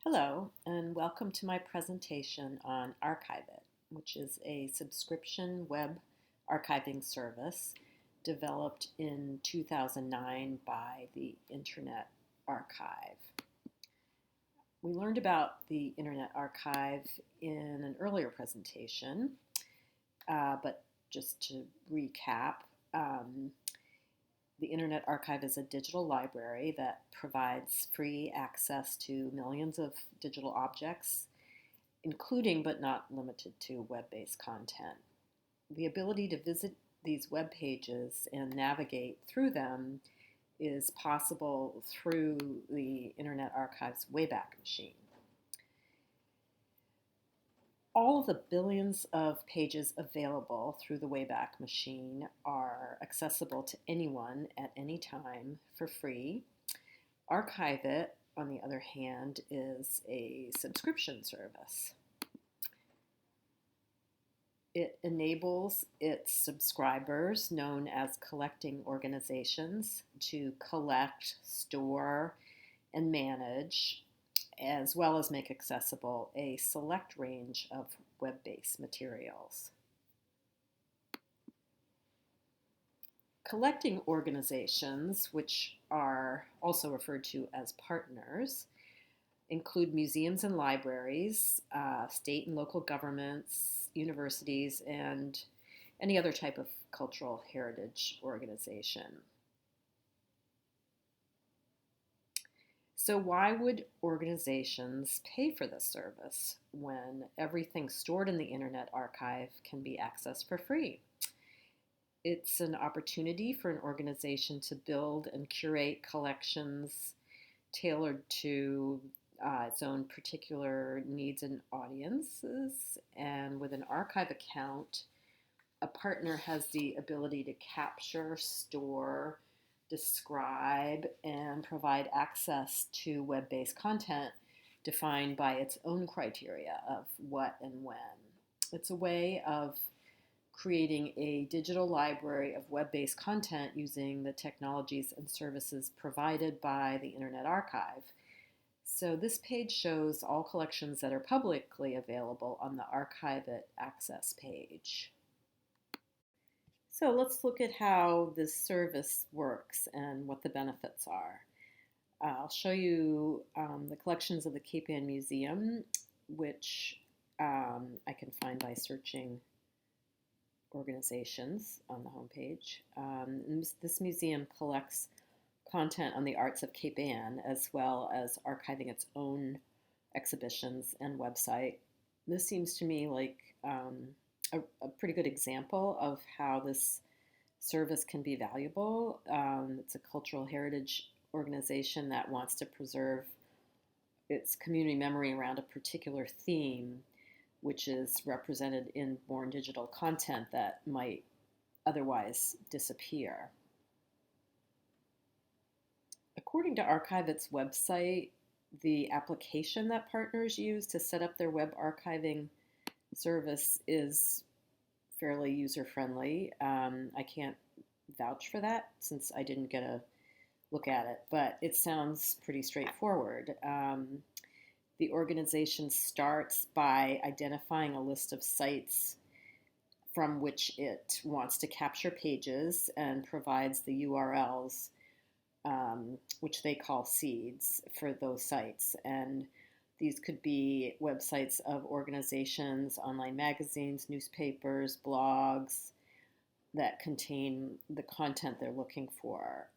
Hello, and welcome to my presentation on Archiveit, which is a subscription web archiving service developed in 2009 by the Internet Archive. We learned about the Internet Archive in an earlier presentation, but just to recap, the Internet Archive is a digital library that provides free access to millions of digital objects, including but not limited to web-based content. The ability to visit these web pages and navigate through them is possible through the Internet Archive's Wayback Machine. All of the billions of pages available through the Wayback Machine are accessible to anyone at any time for free. Archiveit, on the other hand, is a subscription service. It enables its subscribers, known as collecting organizations, to collect, store, and manage, as well as make accessible a select range of web-based materials. Collecting organizations, which are also referred to as partners, include museums and libraries, state and local governments, universities, and any other type of cultural heritage organization. So why would organizations pay for this service when everything stored in the Internet Archive can be accessed for free? It's an opportunity for an organization to build and curate collections tailored to its own particular needs and audiences. And with an archive account, a partner has the ability to capture, store, describe, and provide access to web-based content defined by its own criteria of what and when. It's a way of creating a digital library of web-based content using the technologies and services provided by the Internet Archive. So this page shows all collections that are publicly available on the Archiveit Access page. So let's look at how this service works and what the benefits are. I'll show you the collections of the Cape Ann Museum, which I can find by searching organizations on the homepage. This museum collects content on the arts of Cape Ann, as well as archiving its own exhibitions and website. This seems to me like a pretty good example of how this service can be valuable. It's a cultural heritage organization that wants to preserve its community memory around a particular theme, which is represented in born digital content that might otherwise disappear. According to Archiveit's website, the application that partners use to set up their web archiving service is fairly user-friendly. I can't vouch for that since I didn't get a look at it, but it sounds pretty straightforward. The organization starts by identifying a list of sites from which it wants to capture pages and provides the URLs, which they call seeds, for those sites. And these could be websites of organizations, online magazines, newspapers, blogs that contain the content they're looking for.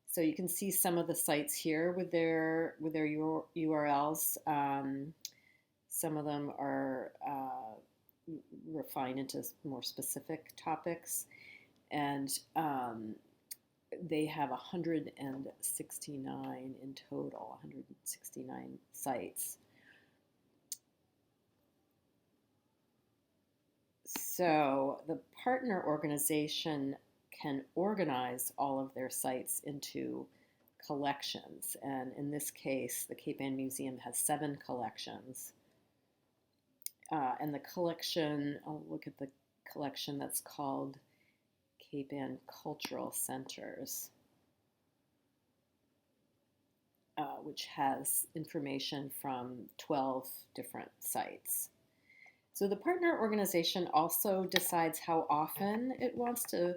So you can see some of the sites here with their URLs. Some of them are refined into more specific topics, and they have 169 in total, 169 sites. So the partner organization can organize all of their sites into collections. And in this case, the Cape Ann Museum has 7 collections. And the collection, I'll look at the collection that's called Cape Ann Cultural Centers. which has information from 12 different sites. So the partner organization also decides how often it wants a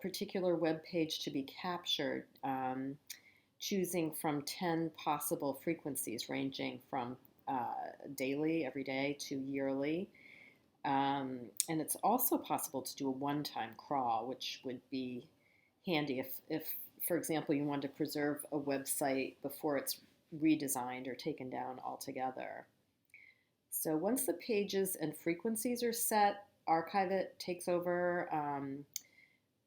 particular web page to be captured, choosing from 10 possible frequencies ranging from daily, every day, to yearly. And it's also possible to do a one-time crawl, which would be handy if, for example, you wanted to preserve a website before it's redesigned or taken down altogether. So once the pages and frequencies are set, Archive.it takes over,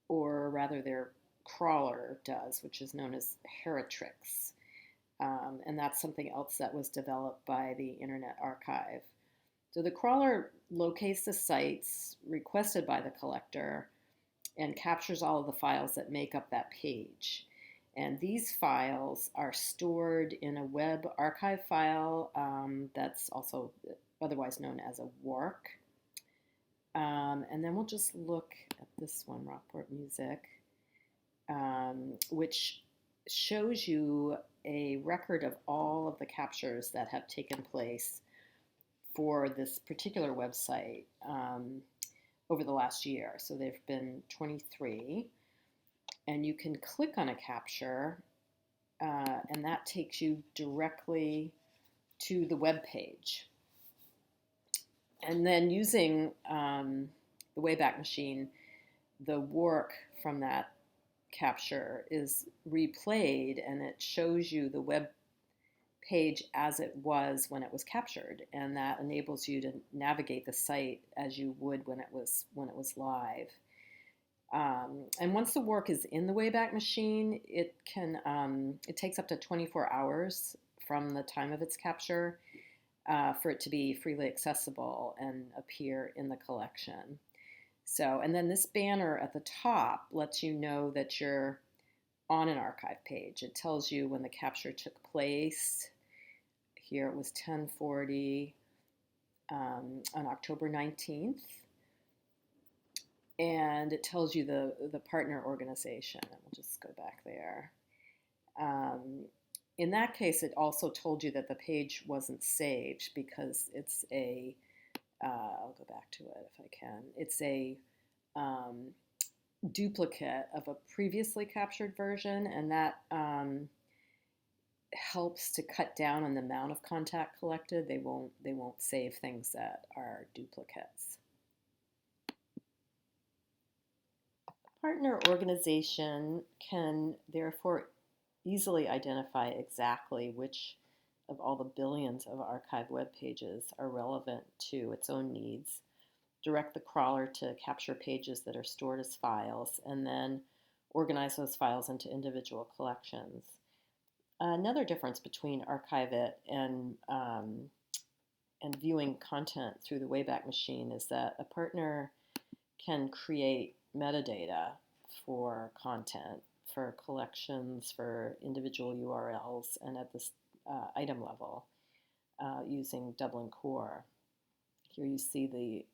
or rather their crawler does, which is known as Heritrix. And that's something else that was developed by the Internet Archive. So the crawler locates the sites requested by the collector and captures all of the files that make up that page. And these files are stored in a web archive file that's also otherwise known as a WARC. And then we'll just look at this one, Rockport Music, which shows you a record of all of the captures that have taken place for this particular website over the last year. So there have been 23. And you can click on a capture, and that takes you directly to the web page. And then using the Wayback Machine, the work from that capture is replayed, and it shows you the web page as it was when it was captured, and that enables you to navigate the site as you would when it was live. And once the work is in the Wayback Machine, it takes up to 24 hours from the time of its capture for it to be freely accessible and appear in the collection. So, and then this banner at the top lets you know that you're on an archive page. It tells you when the capture took place. Here it was 10:40 on October 19th. And it tells you the partner organization. And we'll just go back there. In that case, it also told you that the page wasn't saved because it's a, I'll go back to it if I can. It's a duplicate of a previously captured version, and that helps to cut down on the amount of content collected. They won't save things that are duplicates. Partner organization can therefore easily identify exactly which of all the billions of archive web pages are relevant to its own needs, direct the crawler to capture pages that are stored as files, and then organize those files into individual collections. Another difference between Archive.it and viewing content through the Wayback Machine is that a partner can create metadata for content, for collections, for individual URLs, and at this item level using Dublin Core. Here you see the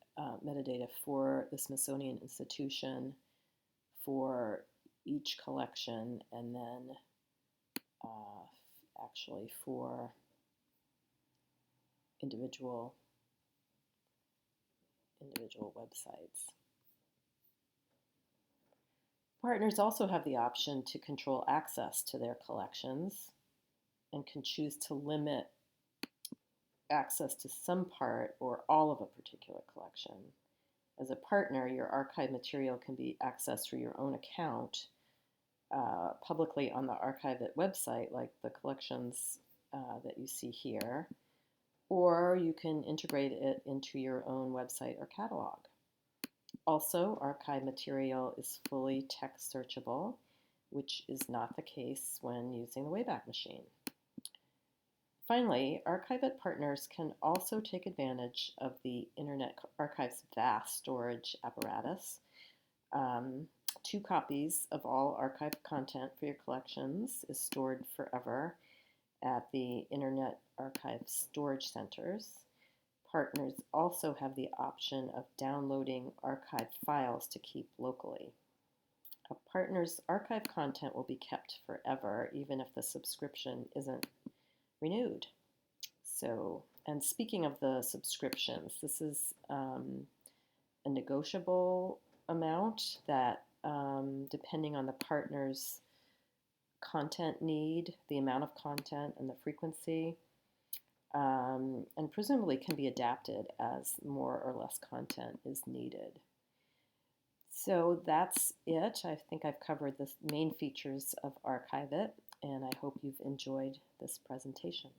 metadata for the Smithsonian Institution, for each collection, and then actually for individual websites. Partners also have the option to control access to their collections and can choose to limit access to some part or all of a particular collection. As a partner, your archive material can be accessed through your own account publicly on the Archive.it website, like the collections that you see here, or you can integrate it into your own website or catalog. Also, archive material is fully text searchable, which is not the case when using the Wayback Machine. Finally, Archive.it partners can also take advantage of the Internet Archive's vast storage apparatus. 2 copies of all archive content for your collections is stored forever at the Internet Archive storage centers. Partners also have the option of downloading archive files to keep locally. A partner's archive content will be kept forever, even if the subscription isn't renewed. So, and speaking of the subscriptions, this is a negotiable amount that, depending on the partner's content need, the amount of content, and the frequency, and presumably can be adapted as more or less content is needed. So that's it. I think I've covered the main features of Archive-It, and I hope you've enjoyed this presentation.